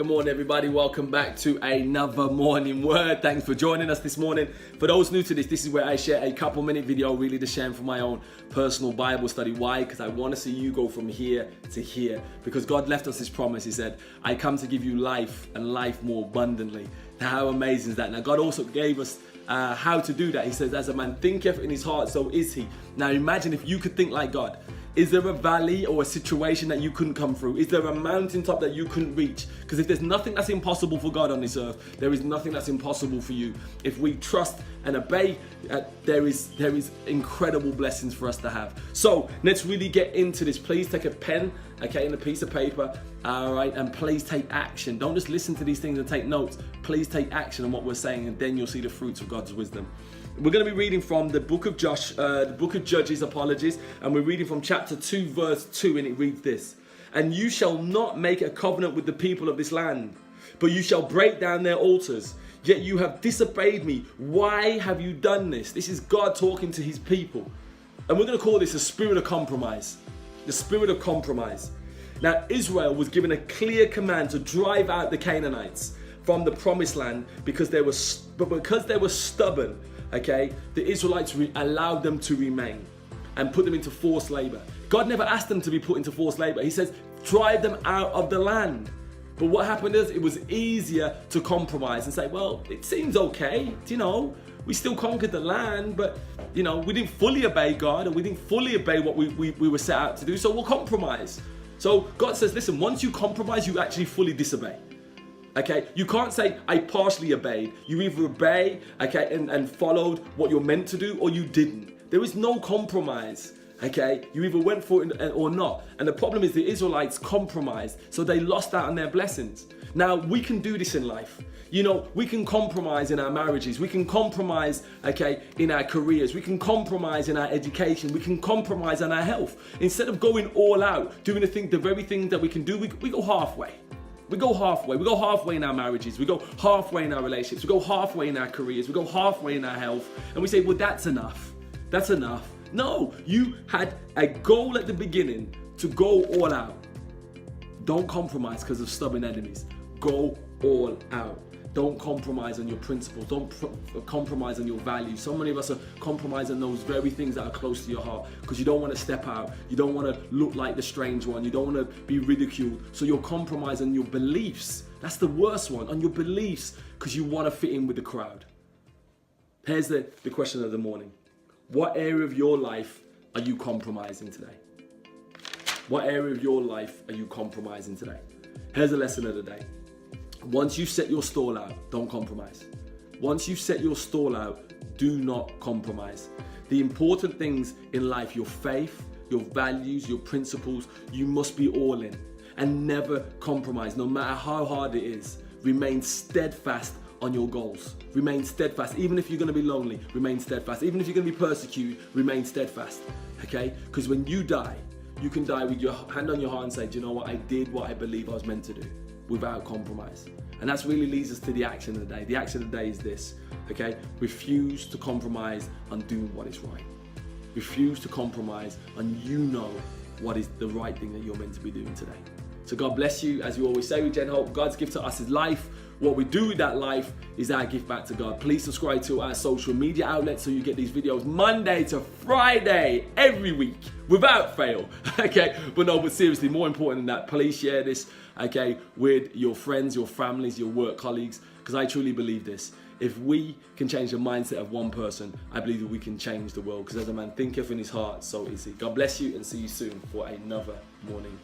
morning, everybody. Welcome back to another morning word. Thanks for joining us this morning. For those new to this is where I share a couple-minute video, really to share for my own personal Bible study. Why? Because I want to see you go from here to here. Because God left us His promise. He said, I come to give you life and life more abundantly. Now, how amazing is that? Now, God also gave us how to do that. He says, as a man thinketh in his heart, so is he. Now, imagine if you could think like God. Is there a valley or a situation that you couldn't come through? Is there a mountaintop that you couldn't reach? Because if there's nothing that's impossible for God on this earth, there is nothing that's impossible for you. If we trust and obey, there is incredible blessings for us to have. So let's really get into this. Please take a pen, okay, and a piece of paper, all right, and please take action. Don't just listen to these things and take notes. Please take action on what we're saying, and then you'll see the fruits of God's wisdom. We're going to be reading from the book of Judges, and we're reading from chapter 2, verse 2, and it reads this. And you shall not make a covenant with the people of this land, but you shall break down their altars. Yet you have disobeyed me. Why have you done this? This is God talking to his people. And we're going to call this a spirit of compromise. The spirit of compromise. Now, Israel was given a clear command to drive out the Canaanites from the promised land because they were stubborn. Okay, the Israelites allowed them to remain and put them into forced labor. God never asked them to be put into forced labor. He says, drive them out of the land. But what happened is it was easier to compromise and say, well, it seems okay. We still conquered the land, but we didn't fully obey God and we didn't fully obey what we were set out to do. So we'll compromise. So God says, listen, once you compromise, you actually fully disobey. Okay, you can't say, I partially obeyed. You either obey, okay, and followed what you're meant to do, or you didn't. There is no compromise, okay? You either went for it or not. And the problem is the Israelites compromised, so they lost out on their blessings. Now, we can do this in life. We can compromise in our marriages. We can compromise, okay, in our careers. We can compromise in our education. We can compromise on our health. Instead of going all out, doing the very thing that we can do, we go halfway. We go halfway. We go halfway in our marriages. We go halfway in our relationships. We go halfway in our careers. We go halfway in our health. And we say, well, that's enough. That's enough. No, you had a goal at the beginning to go all out. Don't compromise because of stubborn enemies. Go all out. Don't compromise on your principles. Don't compromise on your values. So many of us are compromising on those very things that are close to your heart because you don't want to step out. You don't want to look like the strange one. You don't want to be ridiculed. So you're compromising on your beliefs. That's the worst one, on your beliefs, because you want to fit in with the crowd. Here's the question of the morning. What area of your life are you compromising today? What area of your life are you compromising today? Here's the lesson of the day. Once you set your stall out, don't compromise. Once you set your stall out, do not compromise. The important things in life, your faith, your values, your principles, you must be all in and never compromise, no matter how hard it is. Remain steadfast on your goals. Remain steadfast. Even if you're going to be lonely, remain steadfast. Even if you're going to be persecuted, remain steadfast. Okay? Because when you die, you can die with your hand on your heart and say, do you know what? I did what I believe I was meant to do, without compromise. And that's really leads us to the action of the day. The action of the day is this, okay? Refuse to compromise on doing what is right. Refuse to compromise on what is the right thing that you're meant to be doing today. So God bless you. As we always say with Gen Hope, God's gift to us is life. What we do with that life is our gift back to God. Please subscribe to our social media outlets so you get these videos Monday to Friday every week without fail. Okay, but seriously, more important than that, please share this, okay, with your friends, your families, your work colleagues, because I truly believe this. If we can change the mindset of one person, I believe that we can change the world, because as a man thinketh in his heart, so is he. God bless you and see you soon for another morning.